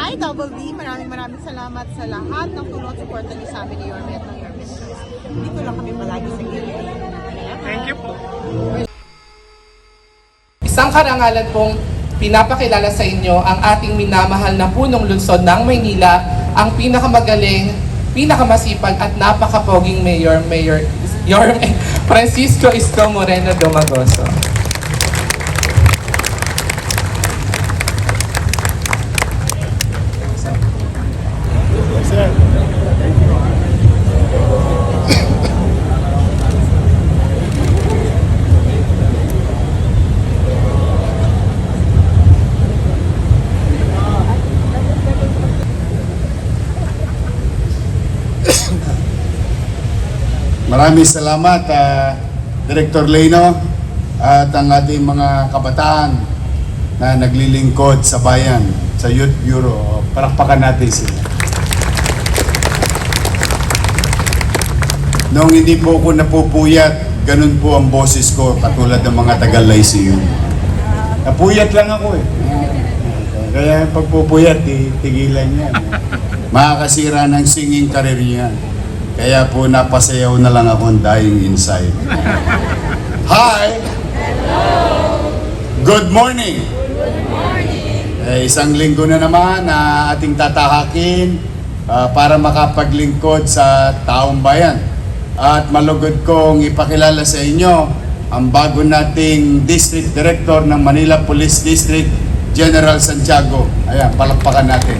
Hi, Double D. Maraming salamat sa lahat ng tulong at suporta niyo sa amin ni Yorme at ng Yorme Shows. Dito lang kami palagi sa gilid. Thank you po. Isang karangalan pong pinapakilala sa inyo ang ating minamahal na punong lungsod ng Maynila, ang pinakamagaling, pinakamasipag at napakapoging Mayor Francisco Isko Moreno Domagoso. Maraming salamat, Director Leno at ang ating mga kabataan na naglilingkod sa bayan, sa Youth Bureau. Palakpakan natin sila. Noong hindi po ako napupuyat, ganun po ang boses ko, katulad ng mga taga-Lyceum. Napuyat lang ako eh. Kaya pagpupuyat, tigilan yan. Makakasira ng singing career yan. Kaya po napasayaw na lang akong dying inside. Hi! Hello! Good morning! Good morning! Isang linggo na naman na ating tatahakin para makapaglingkod sa taong bayan. At malugod kong ipakilala sa inyo ang bago nating District Director ng Manila Police District, General Santiago. Ayan, palakpakan natin.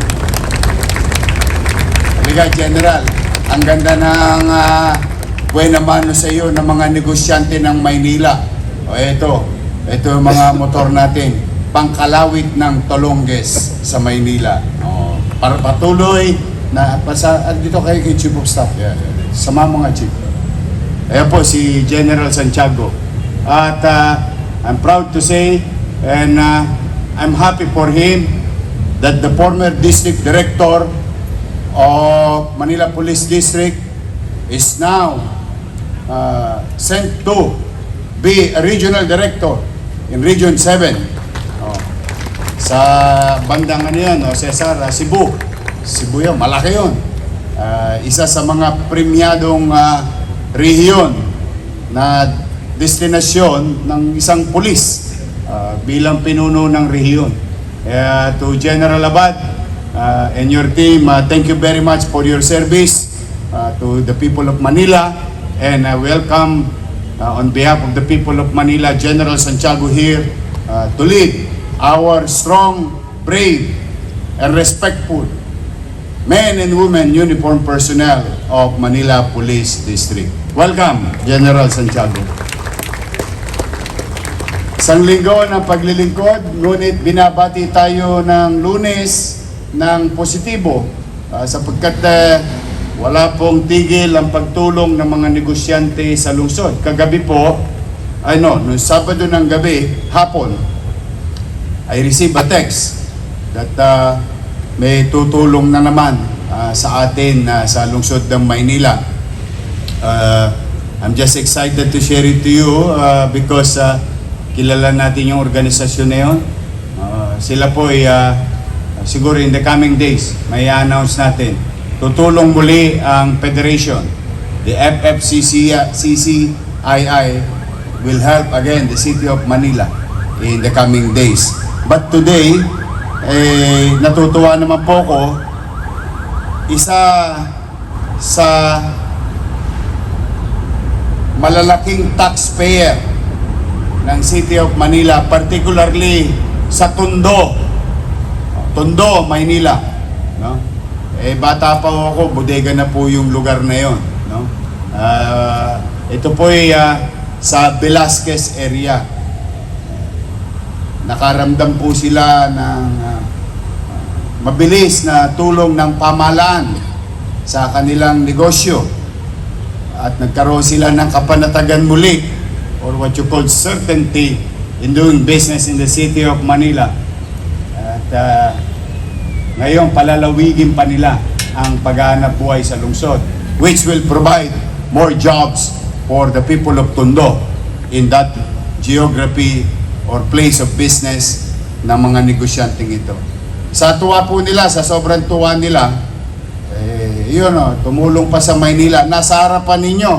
Halika, General. Ang ganda ng buena mano sa iyo ng mga negosyante ng Maynila. O ito yung mga motor natin, pangkalawit ng Tolonges sa Maynila. O, para patuloy na dito kay Chief of Staff, sa mga chief. Ayan po si General Santiago. At I'm proud to say and I'm happy for him that the former District Director of Manila Police District is now sent to be a regional director in Region 7. Sa bandang Cesar, Cebu. Cebu yun, malaki yun. Isa sa mga premiadong rehiyon na destinasyon ng isang pulis bilang pinuno ng rehiyon. To General Abad, and your team, thank you very much for your service to the people of Manila, and I welcome on behalf of the people of Manila, General Santiago here to lead our strong, brave, and respectful men and women uniformed personnel of Manila Police District. Welcome, General Santiago. Isang linggo ng paglilingkod, ngunit binabati tayo ng Lunes ng positibo sapagkat wala pong tigil ang pagtulong ng mga negosyante sa lungsod. Kagabi po, noong Sabado ng gabi, hapon, I received a text that may tutulong na naman sa atin sa lungsod ng Maynila. I'm just excited to share it to you because kilala natin yung organisasyon na yun. Sila po ay siguro in the coming days, may announce natin. Tutulong muli ang Federation. The FFCCII will help again the City of Manila in the coming days. But today, natutuwa naman po ko, isa sa malalaking taxpayer ng City of Manila, particularly sa Tondo, Maynila, no? Bata pa ako, bodega na po yung lugar na yon, no? Ito po ay sa Velasquez area. Nakaramdam po sila ng mabilis na tulong ng pamahalaan sa kanilang negosyo at nagkaroon sila ng kapanatagan muli or what you call certainty in doing business in the City of Manila. At ngayon palalawigin pa nila ang paghahanap buhay sa lungsod, which will provide more jobs for the people of Tondo in that geography or place of business ng mga negosyanteng ito. Sa tuwa po nila, sa sobrang tuwa nila, yun tumulong pa sa Maynila. Nasa harapan ninyo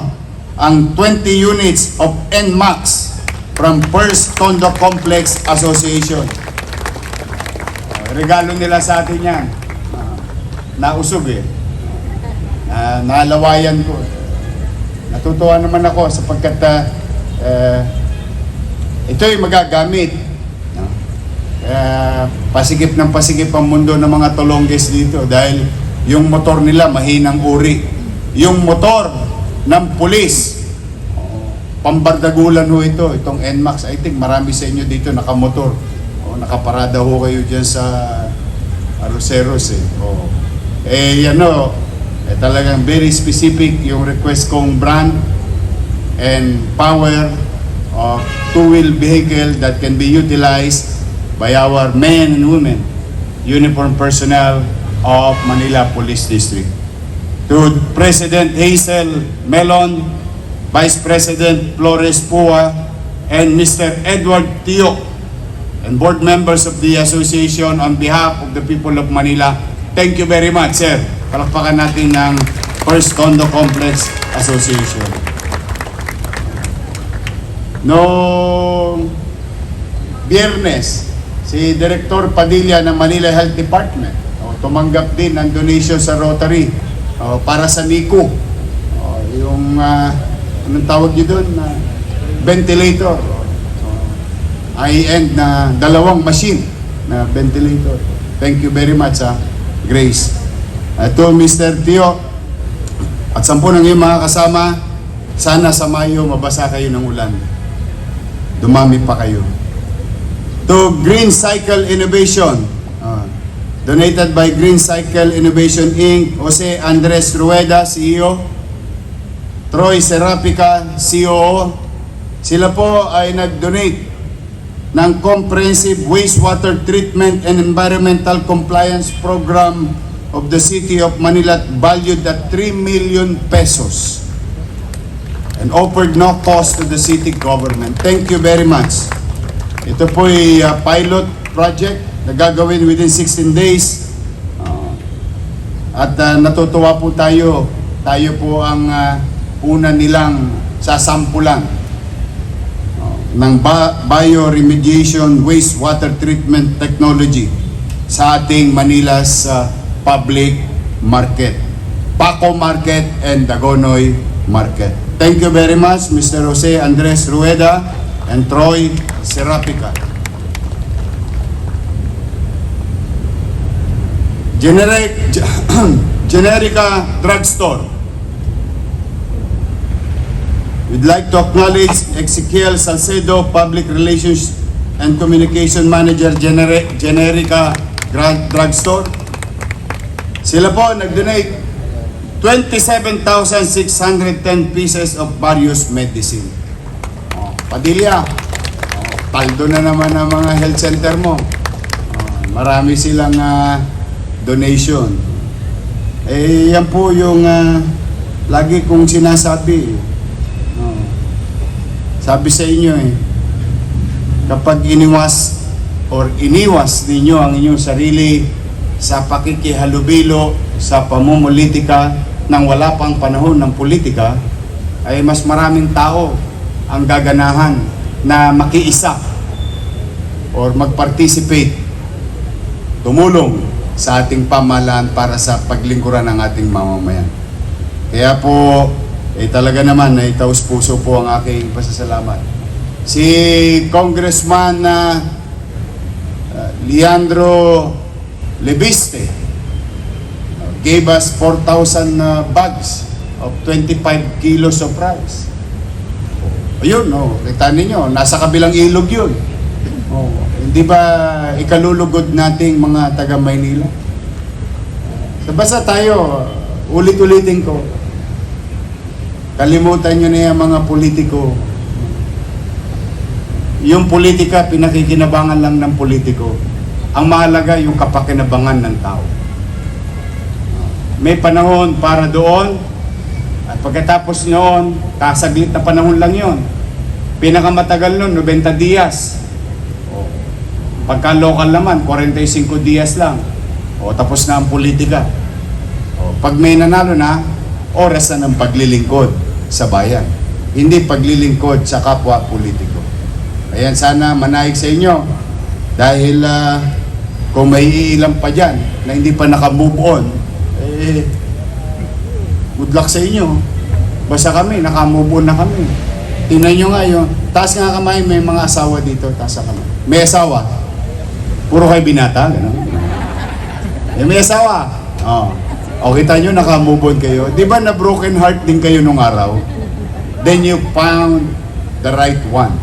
ang 20 units of NMAX from First Tondo Complex Association. Regalo nila sa atin yan. Nausog nalawayan ko. Natutuwa naman ako sapagkat ito'y magagamit. Pasigip ng pasigip ang mundo ng mga Tolongges dito dahil yung motor nila mahinang uri. Yung motor ng pulis, pambardagulan ho itong NMAX. I think marami sa inyo dito nakamotor. Nakaparada ho kayo dyan sa Aroseros talagang very specific yung request kong brand and power of two-wheel vehicle that can be utilized by our men and women, uniformed personnel of Manila Police District. To President Hazel Melon, Vice President Flores Pua, and Mr. Edward Tio, and board members of the association, on behalf of the people of Manila, thank you very much, sir. Palakpakan natin ng First Tondo Complex Association. Noong Biyernes, si Director Padilla ng Manila Health Department tumanggap din ng donation sa Rotary para sa NICU. Yung anong tawag nyo doon? Ventilator. High-end na 2 machine na ventilator. Thank you very much, Grace. To Mr. Tio at 10 ng iyong mga kasama, sana sa Mayo mabasa kayo ng ulan. Dumami pa kayo. To Green Cycle Innovation, donated by Green Cycle Innovation Inc., Jose Andres Rueda, CEO, Troy Serapica, COO. Sila po ay nag-donate ng Comprehensive Wastewater Treatment and Environmental Compliance Program of the City of Manila valued at 3 million pesos and offered no cost to the city government. Thank you very much. Ito po ay pilot project na gagawin within 16 days at natutuwa po tayo. Tayo po ang una nilang sasampulan ng bioremediation wastewater treatment technology sa ating Manila's public market, Paco Market and Dagonoy Market. Thank you very much, Mr. Jose Andres Rueda and Troy Serapica. Generica Drugstore. We'd like to acknowledge Ezekiel Salcedo, Public Relations and Communication Manager, Generica Drugstore. Sila po nag-donate 27,610 pieces of various medicine. Padilla, paldo na naman ang mga health center mo. Marami silang donation. Yan po yung lagi kong sinasabi. Sabi sa inyo kapag iniwas ninyo ang inyong sarili sa pakikihalubilo sa pamumulitika nang wala pang panahon ng politika, ay mas maraming tao ang gaganahan na makiisa or mag-participate, tumulong sa ating pamahalaan para sa paglingkuran ng ating mamamayan. Kaya po, talaga naman ay taus-puso po ang aking pasasalamat. Si Congressman Leandro Lebiste gave us 4,000 bags of 25 kilos of rice. Ayun, kita ninyo, nasa kabilang ilog yun. Hindi ba ikalulugod nating mga taga Maynila? Basta tayo, ulit-ulitin ko, kalimutan nyo na yung mga politiko. Yung politika, pinakikinabangan lang ng politiko. Ang mahalaga yung kapakinabangan ng tao. May panahon para doon, at pagkatapos noon, kasaglit na panahon lang yon. Pinakamatagal noon, 90 dias. Pagka local naman, 45 dias lang. O tapos na ang politika. O, pag may nanalo na, oras na ng paglilingkod sa bayan. Hindi paglilingkod sa kapwa politiko. Ayan, sana manahig sa inyo. Dahil kung may iilang pa dyan na hindi pa naka-move on, good luck sa inyo. Basta kami, naka-move on na kami. Tingnan nyo nga yun. Taas nga kamay, may mga asawa dito. Taas nga kamay. May asawa. Puro kayo binata, gano'n. May asawa. O kita nyo, naka-move on kayo. Di ba na broken heart din kayo nung araw? Then you found the right one.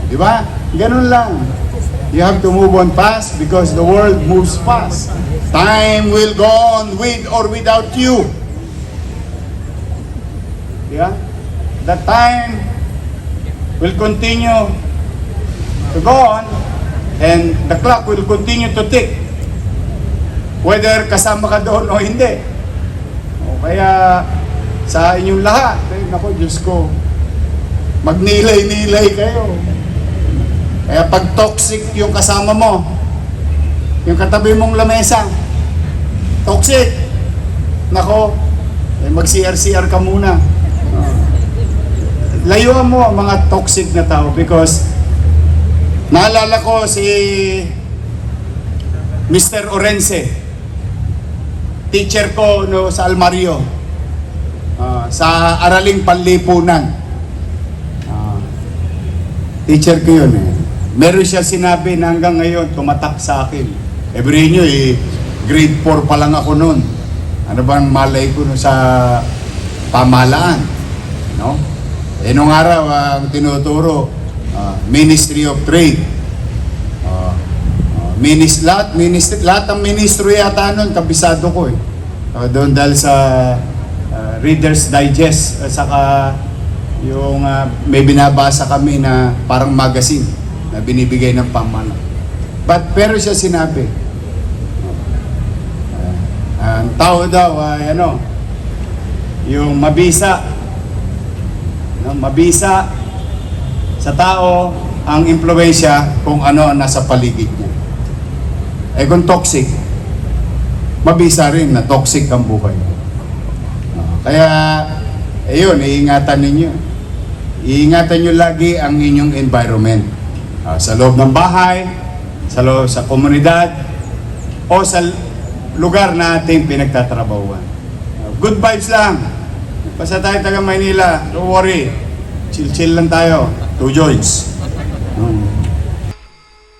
Di ba? Ganun lang. You have to move on fast because the world moves fast. Time will go on with or without you. Yeah? The time will continue to go on and the clock will continue to tick. Whether kasama ka doon o hindi. O kaya sa inyong lahat, naku Diyos ko, magnilay-nilay kayo. Kaya pag toxic yung kasama mo, yung katabi mong lamesa, toxic, nako, mag-CR-CR ka muna. Layuan mo ang mga toxic na tao because naalala ko si Mr. Orense, teacher ko no, sa Almario, sa Araling Panlipunan. Teacher ko yun eh. Meron siya sinabi na hanggang ngayon tumatak sa akin. Every nyo grade 4 pa lang ako noon. Ano bang malay ko no, sa pamahalaan? No? Nung araw ang tinuturo, Ministry of Trade. Lahat ng ministro yata nun, kabisado ko eh. Doon dahil sa Reader's Digest, saka yung may binabasa kami na parang magazine na binibigay ng pamahalaan. Pero siya sinabi, ang tao daw ay yung mabisa sa tao ang impluwensya kung ano ang nasa paligid niya. Kung toxic, mabisa rin na toxic ang buhay. Kaya, iingatan ninyo. Iingatan nyo lagi ang inyong environment. Sa loob ng bahay, sa komunidad, o sa lugar na ating pinagtatrabahuan. Good vibes lang. Basta tayo taga Maynila, don't worry. Chill-chill lang tayo. 2 joints.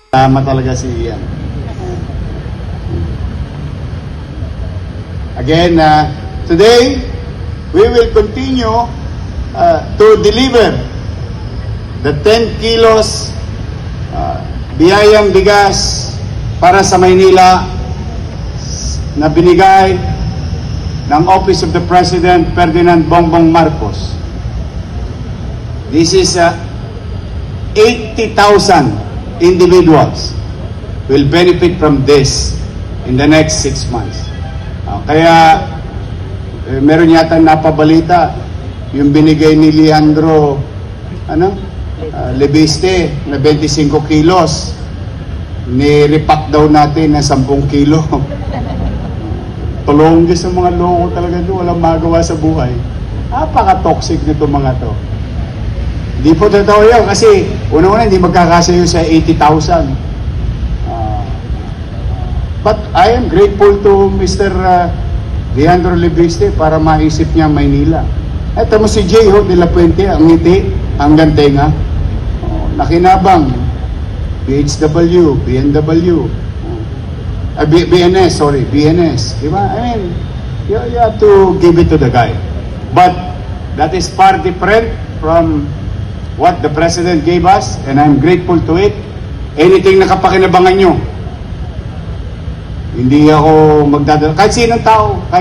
Tama talaga si Ian. Again, today, we will continue to deliver the 10 kilos biyayang bigas para sa Maynila na binigay ng Office of the President Ferdinand Bongbong Marcos. This is 80,000 individuals will benefit from this in the next 6 months. Kaya meron yata napabalita yung binigay ni Leandro Lebiste na 25 kilos, ni-repack daw natin ng 10 kilo. Tulong sa mga loko talaga doon, walang magawa sa buhay. Napaka-toxic nito mga to. Hindi po totoo yun kasi una-una hindi magkakasayo sa 80,000. But I am grateful to Mr. Leandro Lebiste para maisip niya Maynila. Eto mo si Jay de la Puente, ang ngiti, hanggang tenga. Nakinabang, BHW, BNW, BNS, di ba? I mean, you have to give it to the guy. But that is far different from what the President gave us, and I'm grateful to it. Anything na kapakinabangan nyo, hindi ako magdadala. Kahit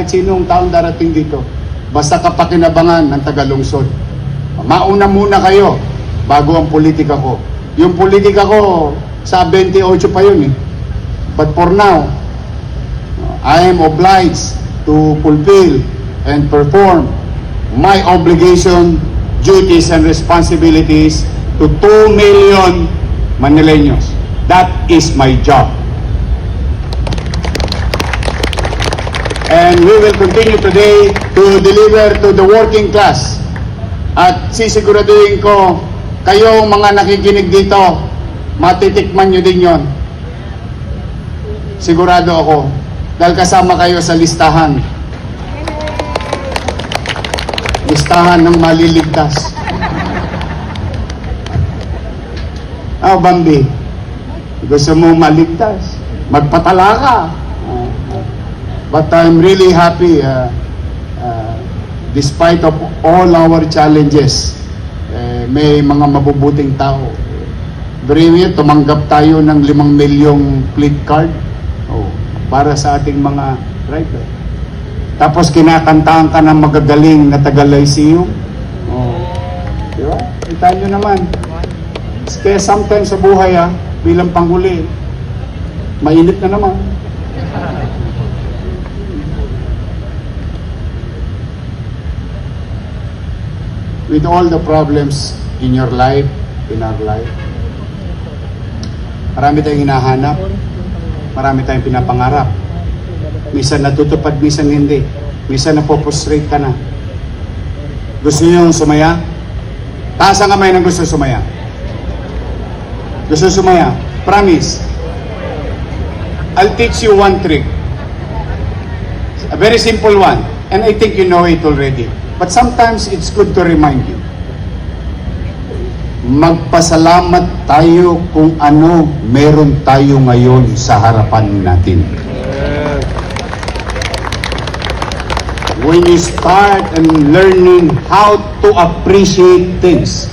sinong taong darating dito, basta kapakinabangan ng Tagalungsod. Mauna muna kayo bago ang politika ko. Yung politika ko, sa 28 pa yun eh. But for now, I am obliged to fulfill and perform my obligation, duties, and responsibilities to 2 million Manileños. That is my job. And we will continue today to deliver to the working class. At sisiguraduhin ko, kayo mga nakikinig dito, matitikman nyo din yon. Sigurado ako, dahil kasama kayo sa listahan. Listahan ng maliligtas. Bambi, gusto mo maligtas? Magpatala ka. But I'm really happy, despite of all our challenges, may mga mabubuting tao. Breve, tumanggap tayo ng 5 milyong fleet card para sa ating mga driver. Tapos kinakantahan ka ng magagaling na taga-Lyceum. Di ba? Kita nyo naman. Kaya sometimes sa buhay, bilang panghuli, mainit na naman. With all the problems in your life, in our life, marami tayong hinahanap, marami tayong pinapangarap. Minsan natutupad, minsan hindi. Minsan napoprostrate ka na. Gusto niyo sumaya? Taas ang kamay ng gusto sumaya. Gusto sumaya? Promise. I'll teach you one trick. A very simple one. And I think you know it already. But sometimes it's good to remind you. Magpasalamat tayo kung ano meron tayo ngayon sa harapan natin. When you start and learning how to appreciate things,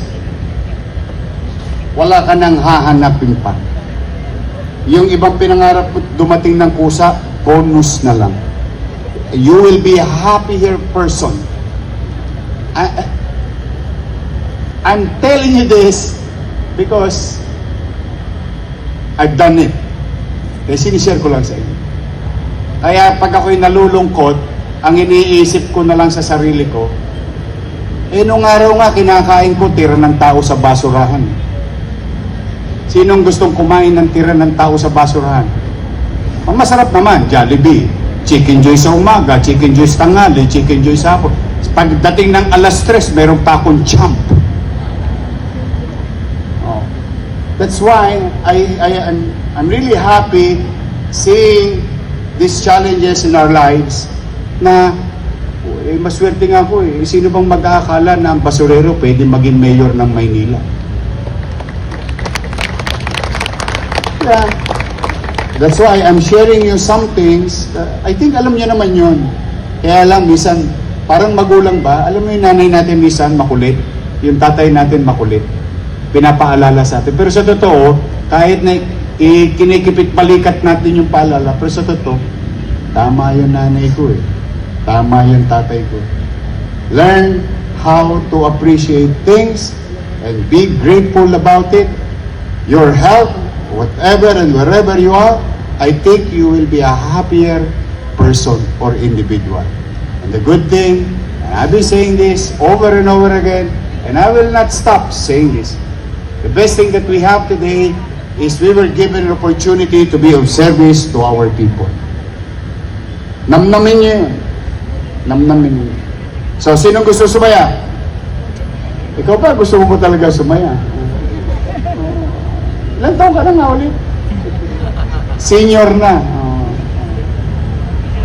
wala ka nang hahanapin pa. Yung ibang pinangarap dumating ng kusa, bonus na lang. You will be a happier person. I'm telling you this because I've done it. Kaya sinishare ko lang sa inyo. Kaya pag ako'y nalulungkot, ang iniisip ko na lang sa sarili ko, nung araw nga kinakain ko tira ng tao sa basurahan. Sinong gustong kumain ng tira ng tao sa basurahan? Ang masarap naman, Jollibee. Chicken Joy sa umaga, Chicken Joy sa tanghali, Chicken Joy sa hapon. Pagdating ng alas 3, meron pa akong champ. That's why I'm really happy seeing these challenges in our lives na maswerte nga ako Sino bang mag-aakala na ang basurero pwede maging mayor ng Maynila? Yeah. That's why I'm sharing you some things. I think alam niyo naman yun. Kaya lang, minsan, parang magulang ba? Alam mo yung nanay natin minsan makulit? Yung tatay natin makulit? Pinapaalala sa atin. Pero sa totoo, kahit na kinikipit balikat natin yung paalala, pero sa totoo, tama yung nanay ko Tama yung tatay ko. Learn how to appreciate things and be grateful about it. Your health, whatever and wherever you are, I think you will be a happier person or individual. And the good thing, and I've been saying this over and over again, and I will not stop saying this, the best thing that we have today is we were given an opportunity to be of service to our people. Namnamin niyo yun. Namnamin niyo. So, sinong gusto sumaya? Ikaw ba gusto mo talaga sumaya? Ilan taon ka na nga ulit? Senior na.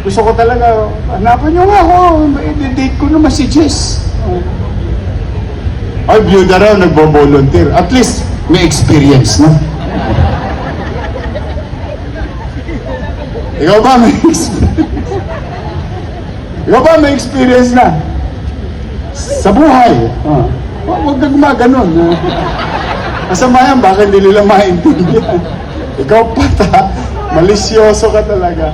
Gusto ko talaga, hanapan niyo nga ako, i-date ko naman si Jess. Ay, byuda raw, nagbo-volunteer. At least, may experience na. Ikaw ba may experience? Ikaw ba may experience na? Sa buhay. Huwag kang gumaganon. Masama yan, baka hindi nila maintindihan. Ikaw pata, malisyoso ka talaga.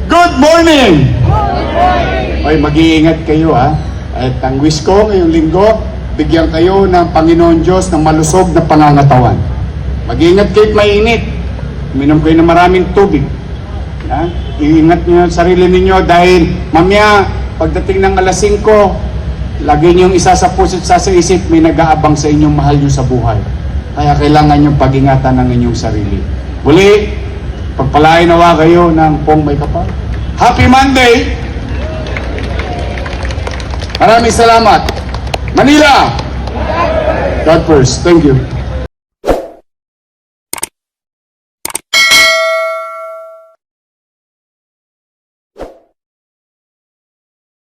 Good morning! Good morning! Ay, mag-iingat kayo At ang wish ko ngayong linggo, bigyan kayo ng Panginoon Diyos ng malusog na pangangatawan. Mag-iingat kayo at mainit. Uminom kayo ng maraming tubig. Iingat niyo ang sarili ninyo dahil mamaya, pagdating ng alas 5, lagi niyong isa sa puso't sa isip, may nag-aabang sa inyong mahal niyo sa buhay. Kaya kailangan yung pag-ingatan ng inyong sarili. Muli, pagpalain nawa kayo ng pong may kapal. Happy Monday! Maraming salamat. Manila! God first. Thank you.